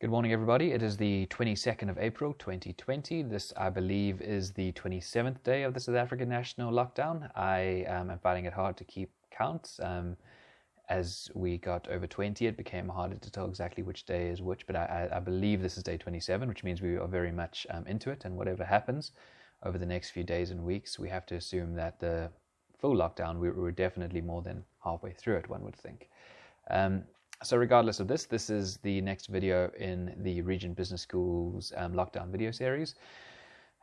Good morning, everybody. It is the 22nd of April, 2020. This, I believe, is the 27th day of the South African national lockdown. I am finding it hard to keep count. As we got over 20, it became harder to tell exactly which day is which, but I believe this is day 27, which means we are very much into it, and whatever happens over the next few days and weeks, we have to assume that the full lockdown, we're definitely more than halfway through it, one would think. So regardless of this is the next video in the Regent Business School's lockdown video series.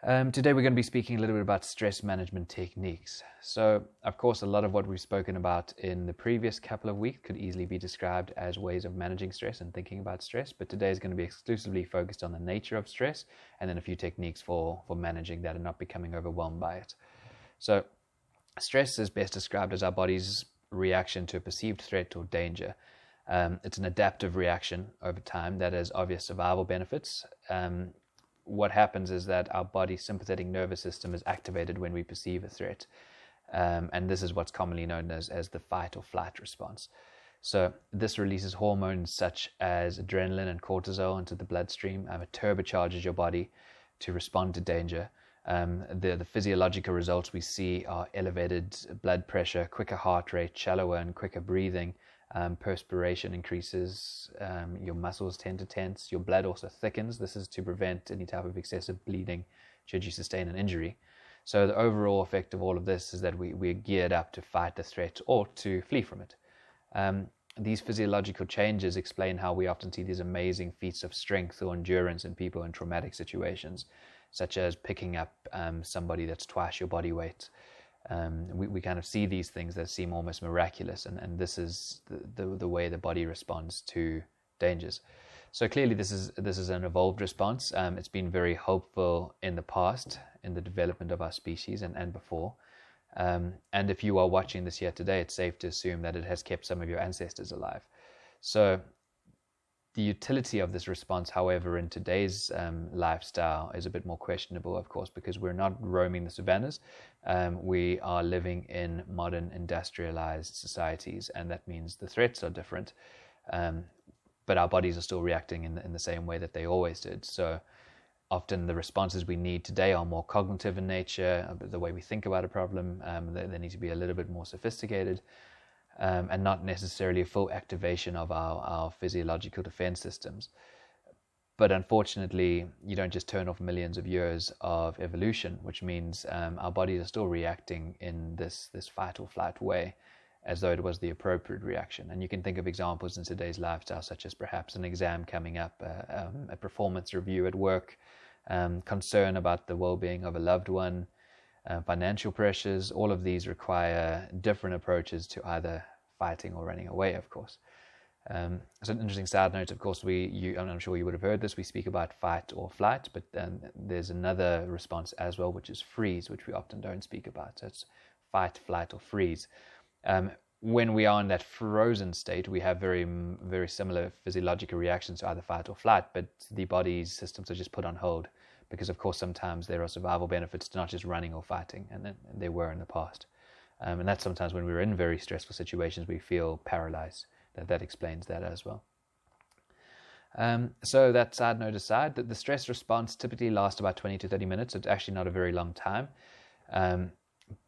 Today we're going to be speaking a little bit about stress management techniques. So, of course, a lot of what we've spoken about in the previous couple of weeks could easily be described as ways of managing stress and thinking about stress, but today is going to be exclusively focused on the nature of stress and then a few techniques for managing that and not becoming overwhelmed by it. So, stress is best described as our body's reaction to a perceived threat or danger. It's an adaptive reaction over time that has obvious survival benefits. What happens is that our body's sympathetic nervous system is activated when we perceive a threat. And this is what's commonly known as the fight or flight response. So this releases hormones such as adrenaline and cortisol into the bloodstream. It turbocharges your body to respond to danger. The physiological results we see are elevated blood pressure, quicker heart rate, shallower and quicker breathing. Perspiration increases, your muscles tend to tense, your blood also thickens. This is to prevent any type of excessive bleeding should you sustain an injury. So the overall effect of all of this is that we're geared up to fight the threat or to flee from it. These physiological changes explain how we often see these amazing feats of strength or endurance in people in traumatic situations, such as picking up somebody that's twice your body weight. We kind of see these things that seem almost miraculous, and this is the way the body responds to dangers. So clearly this is an evolved response. It's been very helpful in the past in the development of our species and before. And if you are watching this here today, it's safe to assume that it has kept some of your ancestors alive. So the utility of this response, however, in today's lifestyle is a bit more questionable, of course, because we're not roaming the savannas. We are living in modern industrialized societies, and that means the threats are different, but our bodies are still reacting in the same way that they always did. So often the responses we need today are more cognitive in nature, the way we think about a problem. They need to be a little bit more sophisticated. And not necessarily a full activation of our physiological defense systems. But unfortunately, you don't just turn off millions of years of evolution, which means our bodies are still reacting in this fight or flight way, as though it was the appropriate reaction. And you can think of examples in today's lifestyle, such as perhaps an exam coming up, a performance review at work, concern about the well-being of a loved one, financial pressures. All of these require different approaches to either fighting or running away, of course. So an interesting side note, of course, I'm sure you would have heard this, we speak about fight or flight, but there's another response as well, which is freeze, which we often don't speak about. So it's fight, flight, or freeze. When we are in that frozen state, we have very, very similar physiological reactions to either fight or flight, but the body's systems are just put on hold. Because, of course, sometimes there are survival benefits to not just running or fighting, and there were in the past. And that's sometimes when we're in very stressful situations, we feel paralyzed. That explains that as well. So that side note aside, that the stress response typically lasts about 20 to 30 minutes. It's actually not a very long time.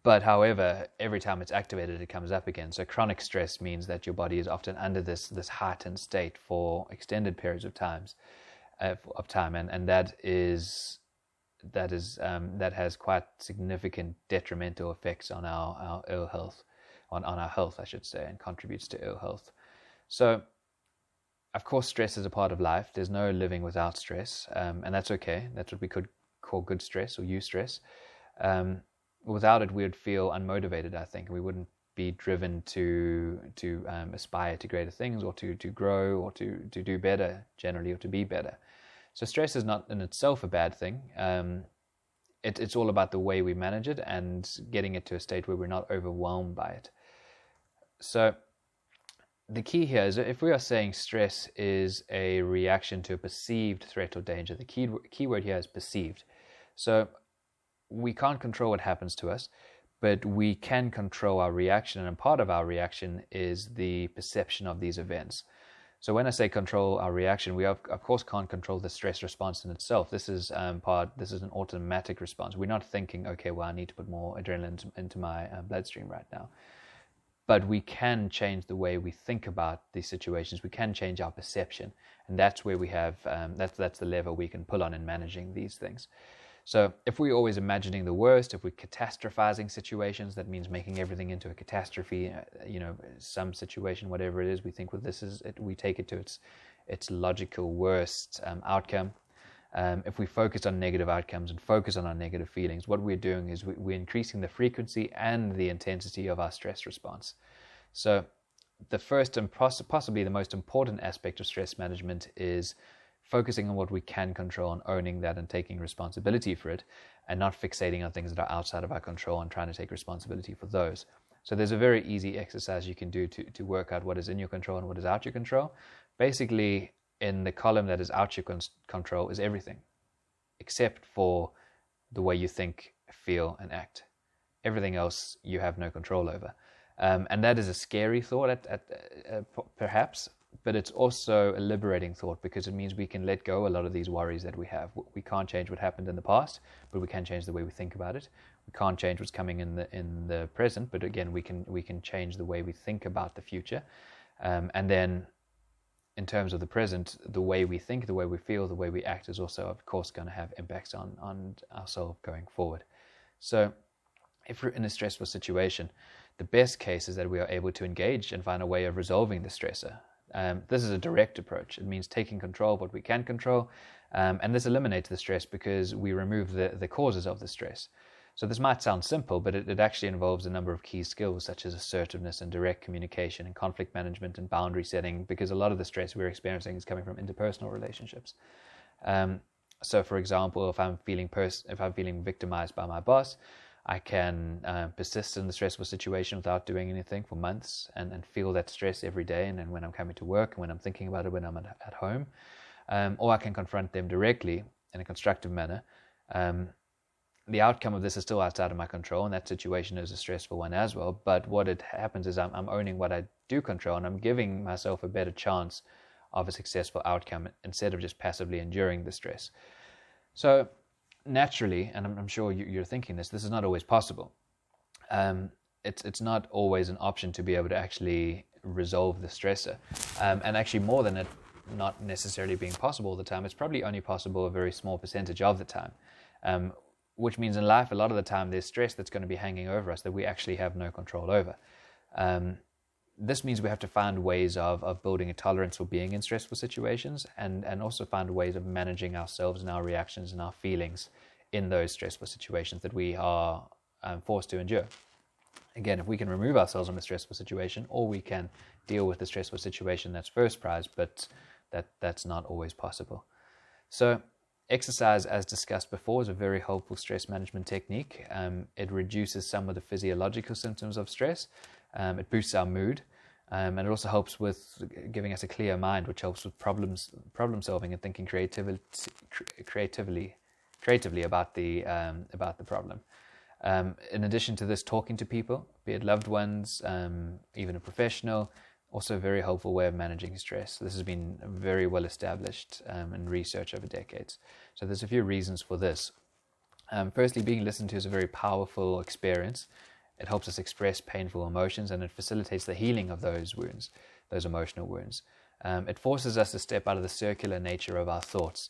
But, however, every time it's activated, it comes up again. So chronic stress means that your body is often under this heightened state for extended periods of time, and that has quite significant detrimental effects on our ill health, on our health, I should say, and contributes to ill health. So, of course, stress is a part of life. There's no living without stress, and that's okay. That's what we could call good stress or eustress. Without it, we would feel unmotivated, I think. We wouldn't be driven to aspire to greater things, or to grow, or to do better generally, or to be better. So stress is not in itself a bad thing. It's all about the way we manage it and getting it to a state where we're not overwhelmed by it. So the key here is that if we are saying stress is a reaction to a perceived threat or danger, the key word here is perceived. So we can't control what happens to us, but we can control our reaction, and part of our reaction is the perception of these events. So when I say control our reaction, we of course can't control the stress response in itself. This is this is an automatic response. We're not thinking, okay, well, I need to put more adrenaline into my bloodstream right now. But we can change the way we think about these situations. We can change our perception, and that's where we have that's the lever we can pull on in managing these things. So if we're always imagining the worst, if we're catastrophizing situations, that means making everything into a catastrophe. Some situation, whatever it is, we think, well, this is it. We take it to its logical worst outcome. If we focus on negative outcomes and focus on our negative feelings, what we're doing is we're increasing the frequency and the intensity of our stress response. So the first and possibly the most important aspect of stress management is focusing on what we can control and owning that and taking responsibility for it, and not fixating on things that are outside of our control and trying to take responsibility for those. So there's a very easy exercise you can do to work out what is in your control and what is out your control. Basically, in the column that is out your control is everything, except for the way you think, feel, and act. Everything else you have no control over. And that is a scary thought, perhaps, but it's also a liberating thought, because it means we can let go a lot of these worries that we have. We can't change what happened in the past, but we can change the way we think about it. We can't change what's coming in the present, but again, we can change the way we think about the future. And then in terms of the present, the way we think, the way we feel, the way we act is also, of course, going to have impacts on ourselves going forward. So if we're in a stressful situation, the best case is that we are able to engage and find a way of resolving the stressor. This is a direct approach. It means taking control of what we can control, and this eliminates the stress because we remove the causes of the stress. So this might sound simple, but it actually involves a number of key skills such as assertiveness and direct communication and conflict management and boundary setting, because a lot of the stress we're experiencing is coming from interpersonal relationships. So, for example, if I'm feeling victimized by my boss, I can persist in the stressful situation without doing anything for months and feel that stress every day, and then when I'm coming to work and when I'm thinking about it when I'm at home. Or I can confront them directly in a constructive manner. The outcome of this is still outside of my control, and that situation is a stressful one as well. But what it happens is I'm owning what I do control, and I'm giving myself a better chance of a successful outcome instead of just passively enduring the stress. So naturally, and I'm sure you're thinking this is not always possible. It's not always an option to be able to actually resolve the stressor. And actually, more than it not necessarily being possible all the time, it's probably only possible a very small percentage of the time. Which means in life, a lot of the time, there's stress that's going to be hanging over us that we actually have no control over. This means we have to find ways of building a tolerance for being in stressful situations, and also find ways of managing ourselves and our reactions and our feelings in those stressful situations that we are forced to endure. Again, if we can remove ourselves from a stressful situation, or we can deal with the stressful situation, that's first prize, but that's not always possible. So exercise, as discussed before, is a very helpful stress management technique. It reduces some of the physiological symptoms of stress. It boosts our mood, and it also helps with giving us a clear mind, which helps with problem solving and thinking creatively about the problem. In addition to this, talking to people, be it loved ones, even a professional, also a very helpful way of managing stress. This has been very well established in research over decades. So there's a few reasons for this. Firstly, being listened to is a very powerful experience. It helps us express painful emotions, and it facilitates the healing of those wounds, those emotional wounds. It forces us to step out of the circular nature of our thoughts,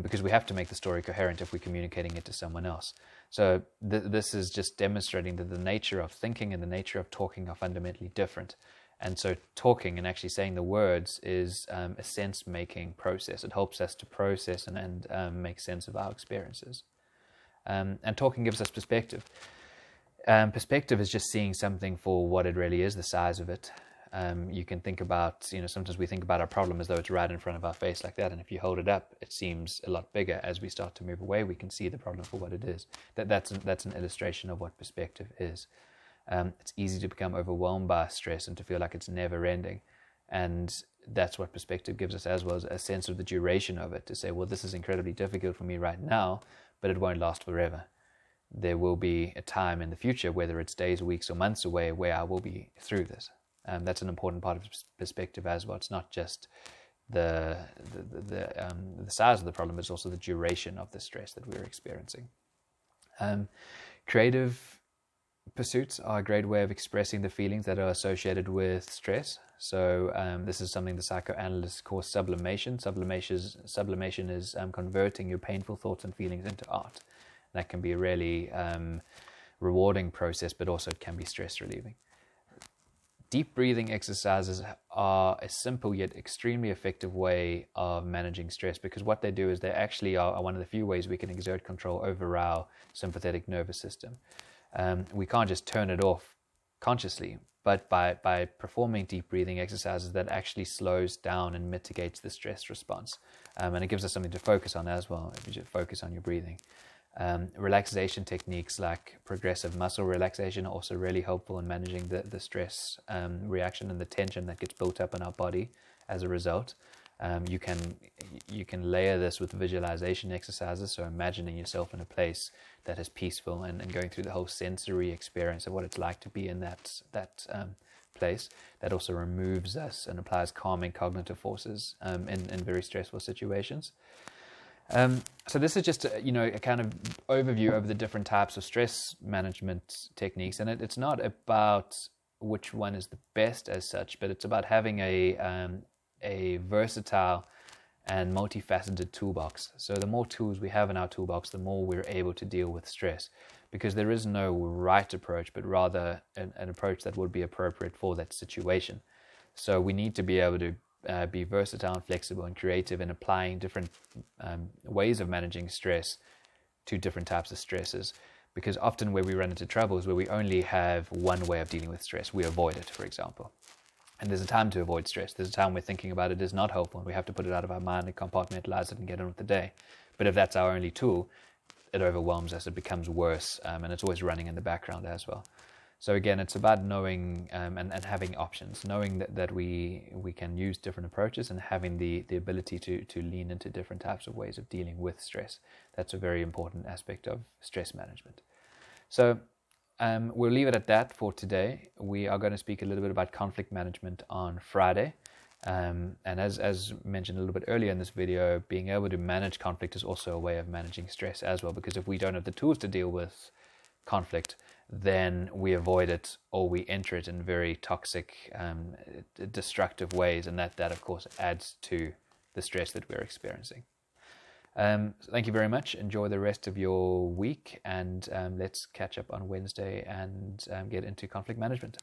because we have to make the story coherent if we're communicating it to someone else. So this is just demonstrating that the nature of thinking and the nature of talking are fundamentally different. And so talking and actually saying the words is a sense-making process. It helps us to process and make sense of our experiences. And talking gives us perspective. Perspective is just seeing something for what it really is, the size of it. You can think about, sometimes we think about our problem as though it's right in front of our face like that, and if you hold it up, it seems a lot bigger. As we start to move away, we can see the problem for what it is. That's an illustration of what perspective is. It's easy to become overwhelmed by stress and to feel like it's never ending. And that's what perspective gives us, as well as a sense of the duration of it, to say, well, this is incredibly difficult for me right now, but it won't last forever. There will be a time in the future, whether it's days, weeks, or months away, where I will be through this. That's an important part of perspective as well. It's not just the size of the problem, but it's also the duration of the stress that we're experiencing. Creative pursuits are a great way of expressing the feelings that are associated with stress. So this is something the psychoanalysts call sublimation. Sublimation is converting your painful thoughts and feelings into art. That can be a really rewarding process, but also it can be stress relieving. Deep breathing exercises are a simple yet extremely effective way of managing stress, because what they do is they actually are one of the few ways we can exert control over our sympathetic nervous system. We can't just turn it off consciously, but by performing deep breathing exercises, that actually slows down and mitigates the stress response. And it gives us something to focus on as well, if you just focus on your breathing. Relaxation techniques like progressive muscle relaxation are also really helpful in managing the stress reaction and the tension that gets built up in our body as a result. You can layer this with visualization exercises, so imagining yourself in a place that is peaceful and going through the whole sensory experience of what it's like to be in that place. That also removes us and applies calming cognitive forces in very stressful situations. So this is just a kind of overview of the different types of stress management techniques, and it's not about which one is the best as such, but it's about having a versatile and multifaceted toolbox. So the more tools we have in our toolbox, the more we're able to deal with stress, because there is no right approach, but rather an approach that would be appropriate for that situation. So we need to be able to be versatile and flexible and creative in applying different ways of managing stress to different types of stresses, because often where we run into trouble is where we only have one way of dealing with stress. We avoid it, for example. And there's a time to avoid stress. There's a time where thinking about it is not helpful and we have to put it out of our mind and compartmentalize it and get on with the day. But if that's our only tool, it overwhelms us, it becomes worse, and it's always running in the background as well. So again, it's about knowing and having options, knowing that we can use different approaches and having the ability to lean into different types of ways of dealing with stress. That's a very important aspect of stress management. So we'll leave it at that for today. We are going to speak a little bit about conflict management on Friday. And as mentioned a little bit earlier in this video, being able to manage conflict is also a way of managing stress as well, because if we don't have the tools to deal with conflict, then we avoid it or we enter it in very toxic, destructive ways, and that of course adds to the stress that we're experiencing. So thank you very much. Enjoy the rest of your week, and let's catch up on Wednesday and get into conflict management.